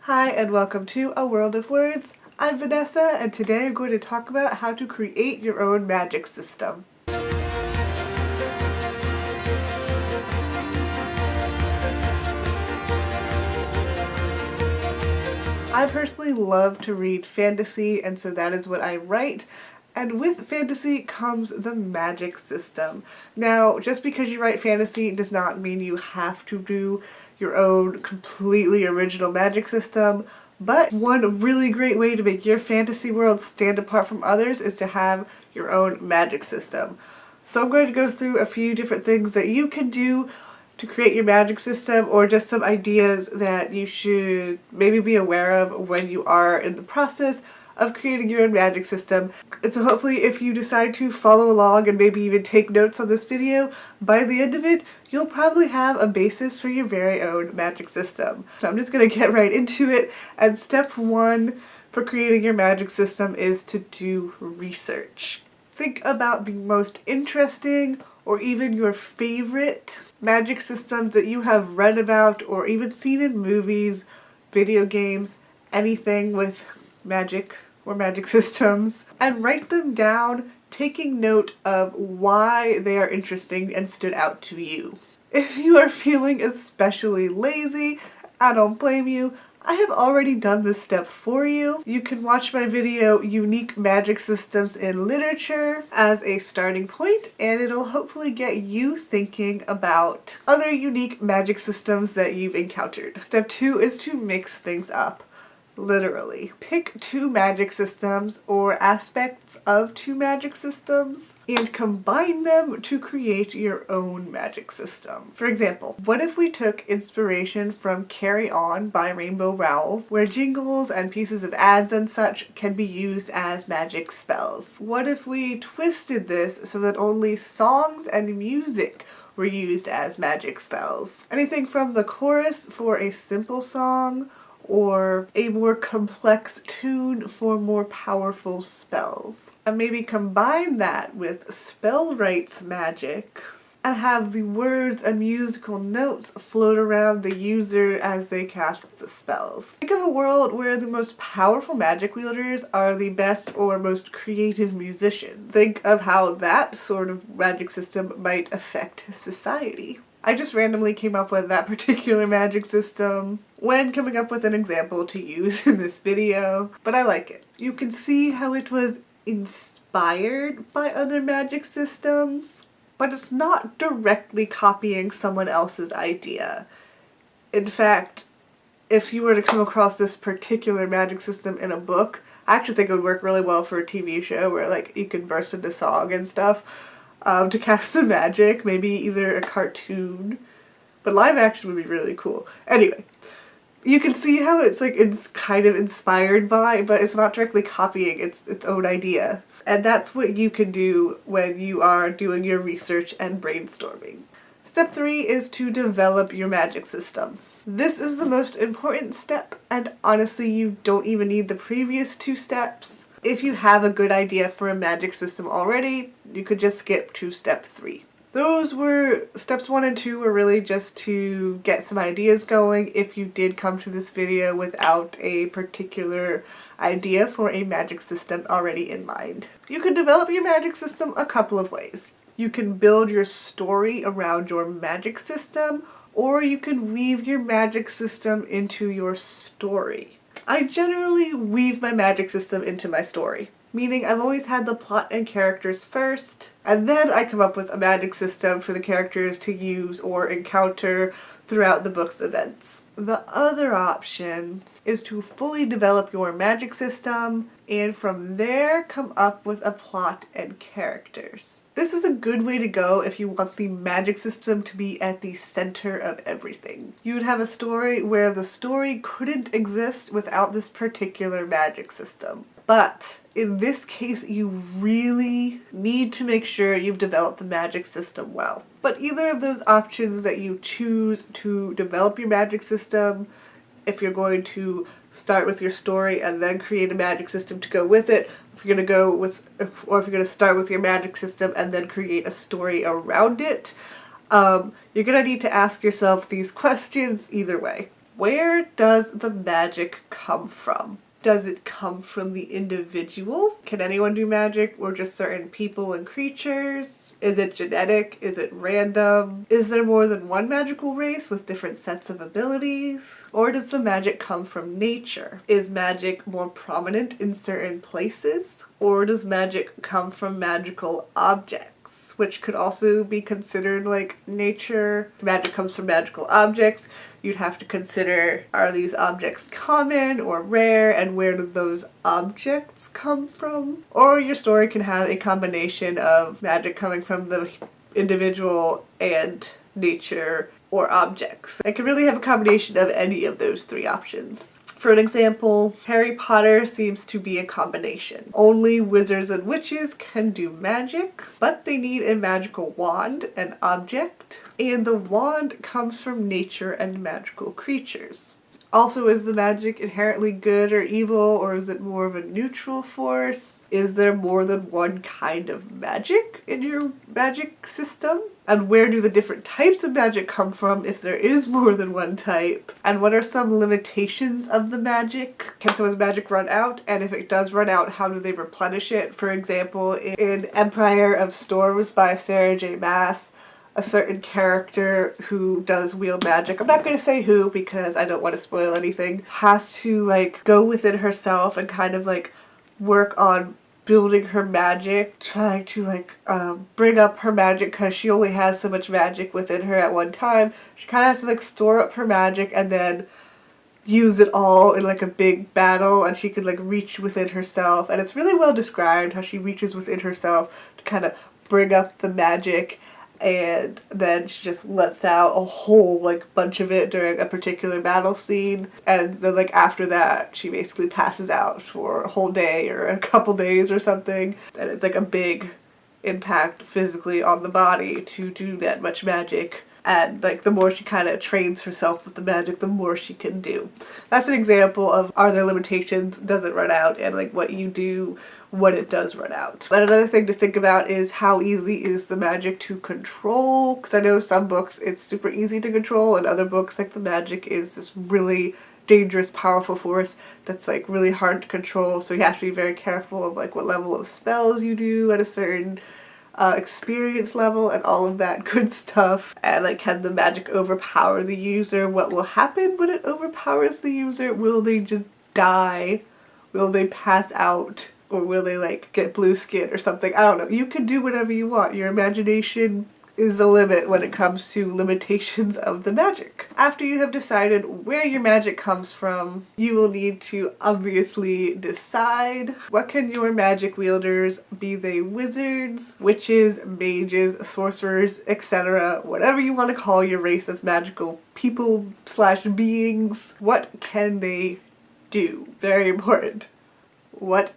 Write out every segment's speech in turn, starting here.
Hi and welcome to A World of Words. I'm Vanessa and today I'm going to talk about how to create your own magic system. I personally love to read fantasy, and so that is what I write. And with fantasy comes the magic system. Now, just because you write fantasy does not mean you have to do your own completely original magic system, but one really great way to make your fantasy world stand apart from others is to have your own magic system. So I'm going to go through a few different things that you can do to create your magic system, or just some ideas that you should maybe be aware of when you are in the process of creating your own magic system. And so hopefully if you decide to follow along and maybe even take notes on this video, by the end of it, you'll probably have a basis for your very own magic system. So I'm just going to get right into it, and step one for creating your magic system is to do research. Think about the most interesting or even your favorite magic systems that you have read about or even seen in movies, video games, anything with magic or magic systems, and write them down, taking note of why they are interesting and stood out to you. If you are feeling especially lazy, I don't blame you. I have already done this step for you. You can watch my video, Unique Magic Systems in Literature, as a starting point, and it'll hopefully get you thinking about other unique magic systems that you've encountered. Step two is to mix things up. Literally. Pick two magic systems or aspects of two magic systems and combine them to create your own magic system. For example, what if we took inspiration from Carry On by Rainbow Rowell, where jingles and pieces of ads and such can be used as magic spells? What if we twisted this so that only songs and music were used as magic spells? Anything from the chorus for a simple song, or a more complex tune for more powerful spells. And maybe combine that with spell rights magic and have the words and musical notes float around the user as they cast the spells. Think of a world where the most powerful magic wielders are the best or most creative musicians. Think of how that sort of magic system might affect society. I just randomly came up with that particular magic system when coming up with an example to use in this video, but I like it. You can see how it was inspired by other magic systems, but it's not directly copying someone else's idea. In fact, if you were to come across this particular magic system in a book, I actually think it would work really well for a TV show where like you could burst into song and stuff. To cast the magic, maybe either a cartoon, but live action would be really cool. Anyway, you can see how it's kind of inspired by, but it's not directly copying its own idea. And that's what you can do when you are doing your research and brainstorming. Step three is to develop your magic system. This is the most important step, and honestly you don't even need the previous two steps. If you have a good idea for a magic system already, you could just skip to step three. Those were steps 1 and 2 were really just to get some ideas going if you did come to this video without a particular idea for a magic system already in mind. You can develop your magic system a couple of ways. You can build your story around your magic system, or you can weave your magic system into your story. I generally weave my magic system into my story, meaning I've always had the plot and characters first, and then I come up with a magic system for the characters to use or encounter throughout the book's events. The other option is to fully develop your magic system and from there come up with a plot and characters. This is a good way to go if you want the magic system to be at the center of everything. You would have a story where the story couldn't exist without this particular magic system. But in this case, you really need to make sure you've developed the magic system well. But either of those options that you choose to develop your magic system, if you're going to start with your story and then create a magic system to go with it, if you're going to start with your magic system and then create a story around it, you're going to need to ask yourself these questions either way. Where does the magic come from? Does it come from the individual? Can anyone do magic, or just certain people and creatures? Is it genetic? Is it random? Is there more than one magical race with different sets of abilities? Or does the magic come from nature? Is magic more prominent in certain places? Or does magic come from magical objects, which could also be considered like nature? If magic comes from magical objects, you'd have to consider, are these objects common or rare, and where do those objects come from? Or your story can have a combination of magic coming from the individual and nature or objects. It can really have a combination of any of those three options. For an example, Harry Potter seems to be a combination. Only wizards and witches can do magic, but they need a magical wand, an object, and the wand comes from nature and magical creatures. Also, is the magic inherently good or evil, or is it more of a neutral force? Is there more than one kind of magic in your magic system? And where do the different types of magic come from if there is more than one type? And what are some limitations of the magic? Can someone's magic run out? And if it does run out, how do they replenish it? For example, in Empire of Storms by Sarah J. Maas, a certain character who does wield magic, I'm not going to say who because I don't want to spoil anything, has to like go within herself and kind of like work on building her magic, trying to like bring up her magic because she only has so much magic within her at one time. She kind of has to like store up her magic and then use it all in like a big battle, and she could like reach within herself, and it's really well described how she reaches within herself to kind of bring up the magic, and then she just lets out a whole like bunch of it during a particular battle scene, and then like after that she basically passes out for a whole day or a couple days or something, and it's like a big impact physically on the body to do that much magic. And like the more she kind of trains herself with the magic, the more she can do. That's an example of, are there limitations, does it run out, and like what you do when it does run out. But another thing to think about is how easy is the magic to control, because I know some books it's super easy to control, and other books like the magic is this really dangerous, powerful force that's like really hard to control, so you have to be very careful of like what level of spells you do at a certain experience level and all of that good stuff. And like, can the magic overpower the user? What will happen when it overpowers the user? Will they just die? Will they pass out? Or will they like get blue skin or something? I don't know. You can do whatever you want. Your imagination is the limit when it comes to limitations of the magic. After you have decided where your magic comes from, you will need to obviously decide what can your magic wielders, be they wizards, witches, mages, sorcerers, etc., whatever you want to call your race of magical people slash beings, what can they do? Very important. What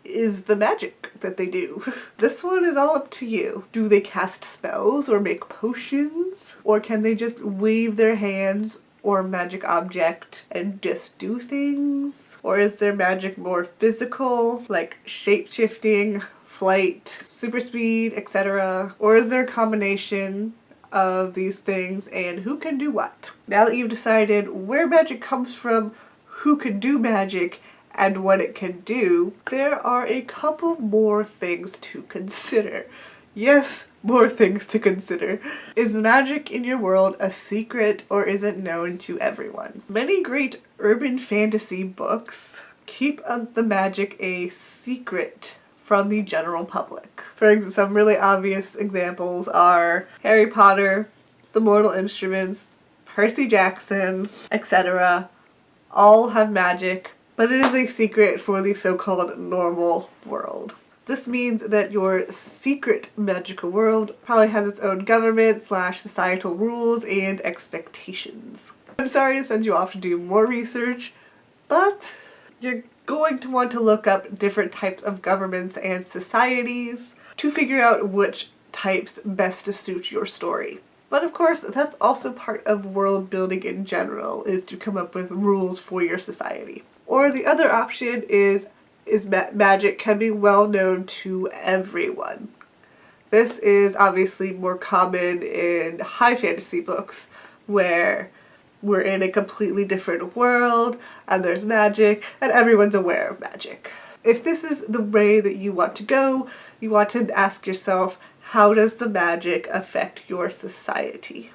is the magic that they do? This one is all up to you. Do they cast spells or make potions? Or can they just wave their hands or magic object and just do things? Or is their magic more physical, like shape-shifting, flight, super speed, etc.? Or is there a combination of these things, and who can do what? Now that you've decided where magic comes from, who can do magic, and what it can do, there are a couple more things to consider. Yes, more things to consider. Is the magic in your world a secret, or is it known to everyone? Many great urban fantasy books keep the magic a secret from the general public. For example, some really obvious examples are Harry Potter, The Mortal Instruments, Percy Jackson, etc. All have magic, but it is a secret for the so-called normal world. This means that your secret magical world probably has its own government slash societal rules and expectations. I'm sorry to send you off to do more research, but you're going to want to look up different types of governments and societies to figure out which types best to suit your story. But of course, that's also part of world building in general, is to come up with rules for your society. Or the other option is magic can be well known to everyone. This is obviously more common in high fantasy books where we're in a completely different world and there's magic and everyone's aware of magic. If this is the way that you want to go, you want to ask yourself, how does the magic affect your society?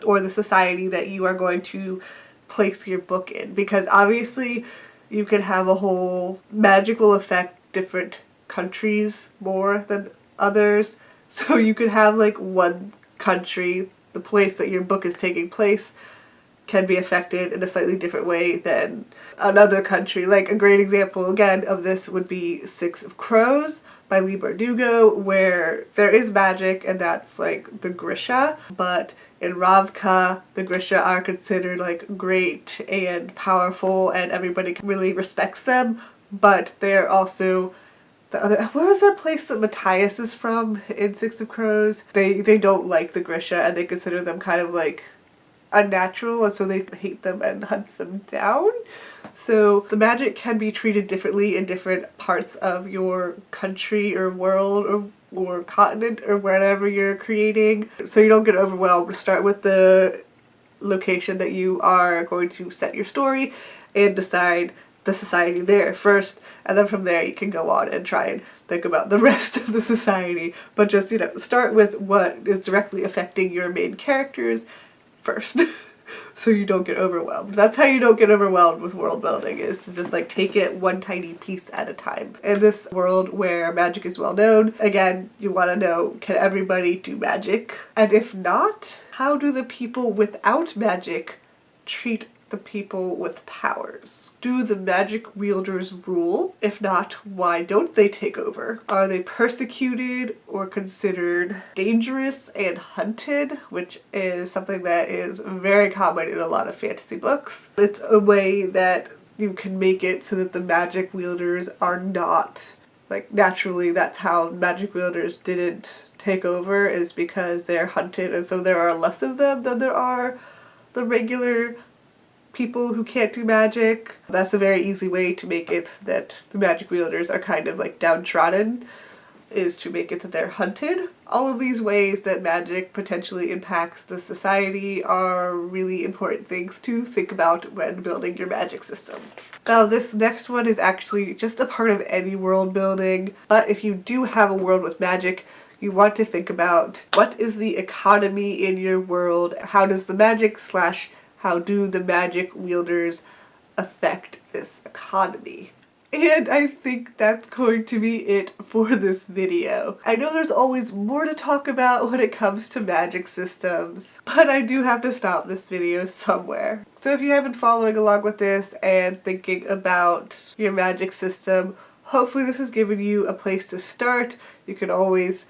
Or the society that you are going to place your book in? Because obviously you can have a whole, magic will affect different countries more than others. So you could have like one country, the place that your book is taking place, can be affected in a slightly different way than another country. Like a great example again of this would be Six of Crows by Leigh Bardugo, where there is magic and that's like the Grisha, but in Ravka the Grisha are considered like great and powerful and everybody really respects them, but they're also the other, where was that place that Matthias is from in Six of Crows? They don't like the Grisha and they consider them kind of like unnatural, and so they hate them and hunt them down. So the magic can be treated differently in different parts of your country or world or continent or wherever you're creating, so you don't get overwhelmed. Start with the location that you are going to set your story and decide the society there first, and then from there you can go on and try and think about the rest of the society. But just, you know, start with what is directly affecting your main characters first so you don't get overwhelmed. That's how you don't get overwhelmed with world building, is to just like take it one tiny piece at a time. In this world where magic is well known, again, you want to know, can everybody do magic? And if not, how do the people without magic treat the people with powers? Do the magic wielders rule? If not, why don't they take over? Are they persecuted or considered dangerous and hunted, which is something that is very common in a lot of fantasy books. It's a way that you can make it so that the magic wielders are not, like, naturally that's how magic wielders didn't take over, is because they're hunted, and so there are less of them than there are the regular people who can't do magic. That's a very easy way to make it that the magic wielders are kind of like downtrodden, is to make it that they're hunted. All of these ways that magic potentially impacts the society are really important things to think about when building your magic system. Now this next one is actually just a part of any world building, but if you do have a world with magic, you want to think about, what is the economy in your world? How does the magic / how do the magic wielders affect this economy? And I think that's going to be it for this video. I know there's always more to talk about when it comes to magic systems, but I do have to stop this video somewhere. So if you have been following along with this and thinking about your magic system, hopefully this has given you a place to start. You can always,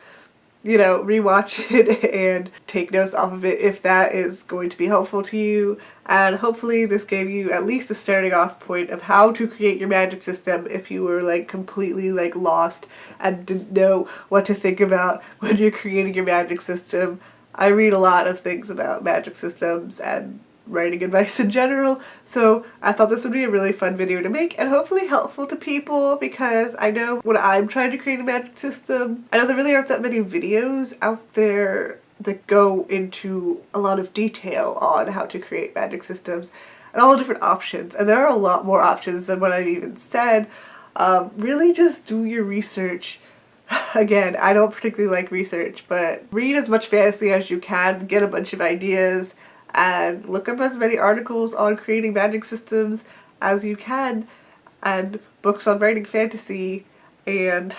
you know, rewatch it and take notes off of it if that is going to be helpful to you. And hopefully this gave you at least a starting off point of how to create your magic system if you were like completely like lost and didn't know what to think about when you're creating your magic system. I read a lot of things about magic systems and writing advice in general, so I thought this would be a really fun video to make and hopefully helpful to people, because I know when I'm trying to create a magic system, I know there really aren't that many videos out there that go into a lot of detail on how to create magic systems and all the different options, and there are a lot more options than what I've even said. Really just do your research. Again, I don't particularly like research, but read as much fantasy as you can, get a bunch of ideas, and look up as many articles on creating magic systems as you can, and books on writing fantasy, and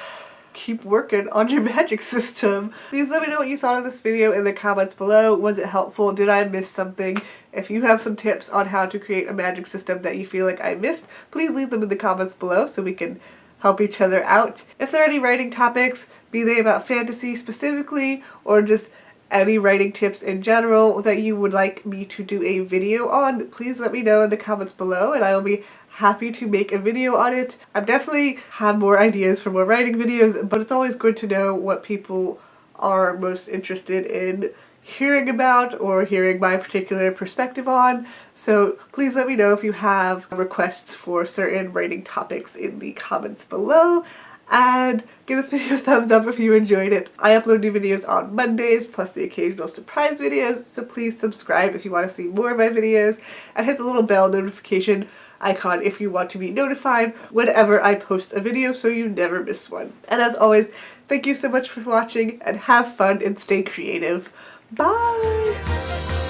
keep working on your magic system. Please let me know what you thought of this video in the comments below. Was it helpful? Did I miss something? If you have some tips on how to create a magic system that you feel like I missed, please leave them in the comments below so we can help each other out. If there are any writing topics, be they about fantasy specifically or just any writing tips in general that you would like me to do a video on, please let me know in the comments below and I will be happy to make a video on it. I definitely have more ideas for more writing videos, but it's always good to know what people are most interested in hearing about or hearing my particular perspective on. So please let me know if you have requests for certain writing topics in the comments below. and give this video a thumbs up if you enjoyed it. I upload new videos on Mondays, plus the occasional surprise videos, so please subscribe if you want to see more of my videos, and hit the little bell notification icon if you want to be notified whenever I post a video so you never miss one. And as always, thank you so much for watching, and have fun and stay creative. Bye!